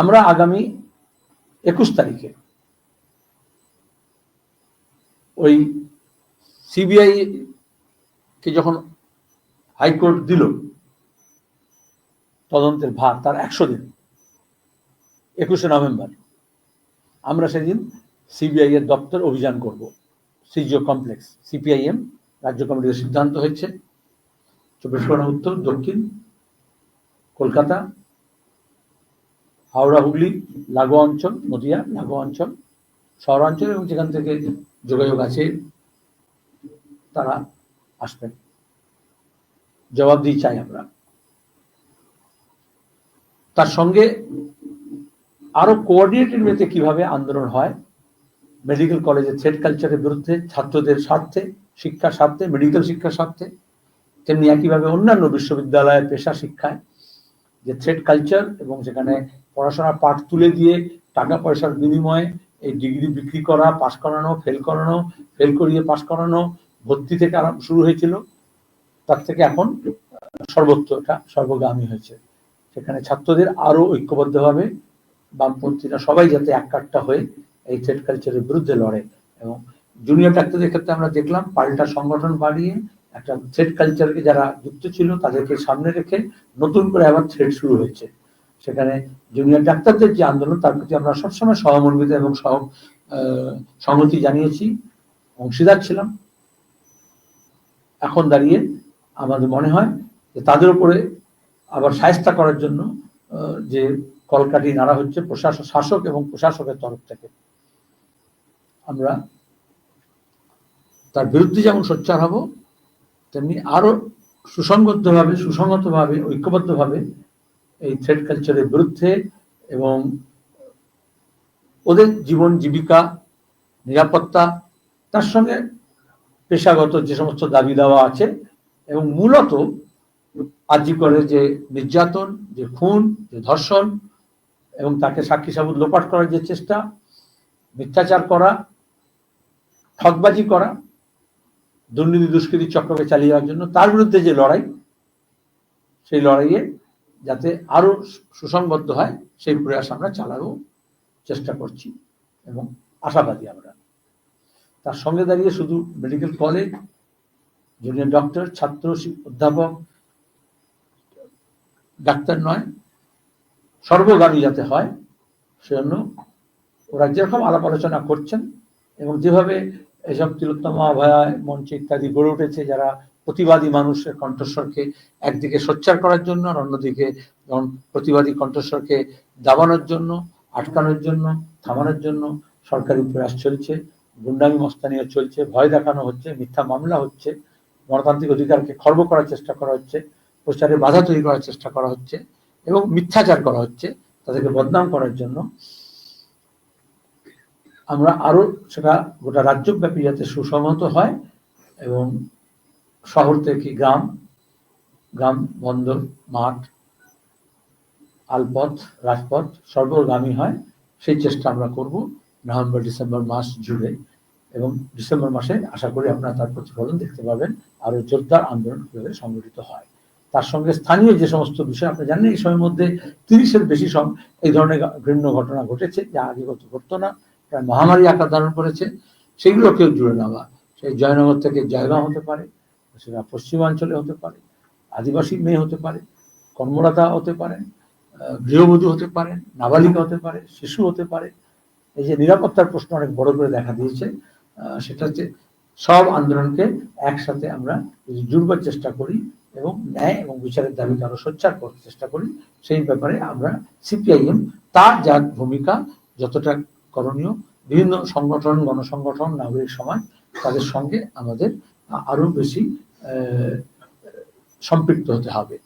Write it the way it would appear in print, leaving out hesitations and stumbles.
আমরা আগামী 21 তারিখে ওই সিবিআই কে যখন হাইকোর্ট দিল তদন্তের ভার, তার 100 দিন 21শে নভেম্বর আমরা সেদিন সিবিআই এর দপ্তর অভিযান করব। সিজিও কমপ্লেক্স সিপিআইএম রাজ্য কমিটির সিদ্ধান্ত হয়েছে 24 পরগনা উত্তর, দক্ষিণ, কলকাতা, হাওড়া, হুগলি লাগোয়া অঞ্চল, নদিয়া লাগোয়া অঞ্চল, শহরাঞ্চল এবং যেখান থেকে যোগাযোগ আছে তারা আসবেন। জবাবদিহি চাই আমরা। তার সঙ্গে আরো কোঅর্ডিনেটেড ওয়েতে কিভাবে আন্দোলন হয় মেডিকেল কলেজের থ্রেড কালচারের বিরুদ্ধে, ছাত্রদের স্বার্থে, শিক্ষার স্বার্থে, মেডিকেল শিক্ষার স্বার্থে, তেমনি একইভাবে অন্যান্য বিশ্ববিদ্যালয়ের পেশা শিক্ষায় যে থ্রেড কালচার এবং সেখানে পড়াশোনার পাঠ তুলে দিয়ে টাকা পয়সার বিনিময়ে এই ডিগ্রি বিক্রি করা, পাশ করানো, ফেল করিয়ে পাশ করানো, ভর্তি থেকে শুরু হয়েছিল, তার থেকে এখন সর্বত্র এটা সর্বগামী হয়েছে। সেখানে ছাত্রদের আরো ঐক্যবদ্ধভাবে বামপন্থীরা সবাই যাতে এককাট্টা হয়ে এই থ্রেড কালচারের বিরুদ্ধে লড়ে। এবং জুনিয়র ডাক্তারদের ক্ষেত্রে আমরা দেখলাম পাল্টা সংগঠন বাড়িয়ে একটা থ্রেড কালচারকে যারা যুক্ত ছিল তাদেরকে সামনে রেখে নতুন করে আবার থ্রেড শুরু হয়েছে। সেখানে জুনিয়র ডাক্তারদের যে আন্দোলন তার প্রতি আমরা সবসময় সহমর্মিতা এবং সংহতি জানিয়েছি, অংশীদার ছিলাম। এখন দাঁড়িয়ে আমাদের মনে হয় যে তাদের উপরে আবার শায়েস্তা করার জন্য যে কলকাঠি নাড়া হচ্ছে শাসক এবং প্রশাসকের তরফ থেকে, আমরা তার বিরুদ্ধে যেমন সোচ্চার হব তেমনি আরো সুসংগতভাবে ঐক্যবদ্ধভাবে এই থ্রেড কালচারের বিরুদ্ধে এবং ওদের জীবন জীবিকা নিরাপত্তা তার সঙ্গে পেশাগত যে সমস্ত দাবি দাওয়া আছে এবং মূলত আজি করে যে নির্যাতন, যে খুন, যে ধর্ষণ এবং তাকে সাক্ষী সাবুত লোপাট করার যে চেষ্টা, মিথ্যাচার করা, ঠকবাজি করা, দুর্নীতি দুষ্কৃতি চক্রকে চালিয়ে যাওয়ার জন্য তার বিরুদ্ধে যে লড়াই, সেই লড়াইয়ে যাতে আরো সুসংবদ্ধ হয় সেই প্রয়াস আমরা চালাবো, চেষ্টা করছি এবং আশাবাদী আমরা। তার সঙ্গে দাঁড়িয়ে শুধু মেডিকেল কলেজ, জুনিয়র ডক্টর, ছাত্র, অধ্যাপক, ডাক্তার নয়, সর্বগামী যাতে হয় সেজন্য ওরা যেরকম আলাপ আলোচনা করছেন এবং যেভাবে এসব তিলোত্তমা, অভয়া মঞ্চ ইত্যাদি গড়ে উঠেছে, যারা প্রতিবাদী মানুষের কণ্ঠস্বরকে একদিকে সোচ্চার করার জন্য আর অন্যদিকে প্রতিবাদী কণ্ঠস্বরকে দাবানোর জন্য, আটকানোর জন্য, থামানোর জন্য সরকারি প্রয়াস চলছে, গুন্ডামি মস্তানিও চলছে, ভয় দেখানো হচ্ছে, মিথ্যা মামলা হচ্ছে, গণতান্ত্রিক অধিকারকে খর্ব করার চেষ্টা করা হচ্ছে, প্রচারে বাধা তৈরি করার চেষ্টা করা হচ্ছে এবং মিথ্যাচার করা হচ্ছে তাদেরকে বদনাম করার জন্য। আমরা আরো সেটা গোটা রাজ্যব্যাপী যাতে সুসংহত হয় এবং শহর থেকে গ্রাম, বন্দর, মাঠ, আলপথ, রাজপথ সর্বগামী হয় সেই চেষ্টা আমরা করব নভেম্বর ডিসেম্বর মাস জুড়ে। এবং ডিসেম্বর মাসে আশা করি আপনারা তার প্রতিফলন দেখতে পাবেন, আরো জোরদার আন্দোলন কিভাবে সংগঠিত হয়। তার সঙ্গে স্থানীয় যে সমস্ত বিষয় আপনি জানেন এই সময়ের মধ্যে 30-এর বেশি এই ধরনের ঘৃণ্য ঘটনা ঘটেছে যা আগে ঘটতো না, প্রায় মহামারী আকার ধারণ করেছে, সেগুলোকেও জুড়ে নেওয়া। সেই জয়নগর থেকে জয়গাঁও হতে পারে, সেটা পশ্চিমাঞ্চলে হতে পারে, আদিবাসী মেয়ে হতে পারে, কর্মরতা হতে পারেন, গৃহবধূ হতে পারেন, নাবালিকা হতে পারে, শিশু হতে পারে। এই যে নিরাপত্তার প্রশ্ন অনেক বড় করে দেখা দিয়েছে, সেটা হচ্ছে সব আন্দোলনকে একসাথে আমরা জুড়বার চেষ্টা করি এবং ন্যায় এবং বিচারের দাবিকে আরো সোচ্চার করতে চেষ্টা করি। সেই ব্যাপারে আমরা সিপিআইএম তার যা ভূমিকা যতটা করণীয়, বিভিন্ন সংগঠন, গণসংগঠন, নাগরিক সমাজ তাদের সঙ্গে আমাদের আরো বেশি সম্পৃক্ত হতে হবে।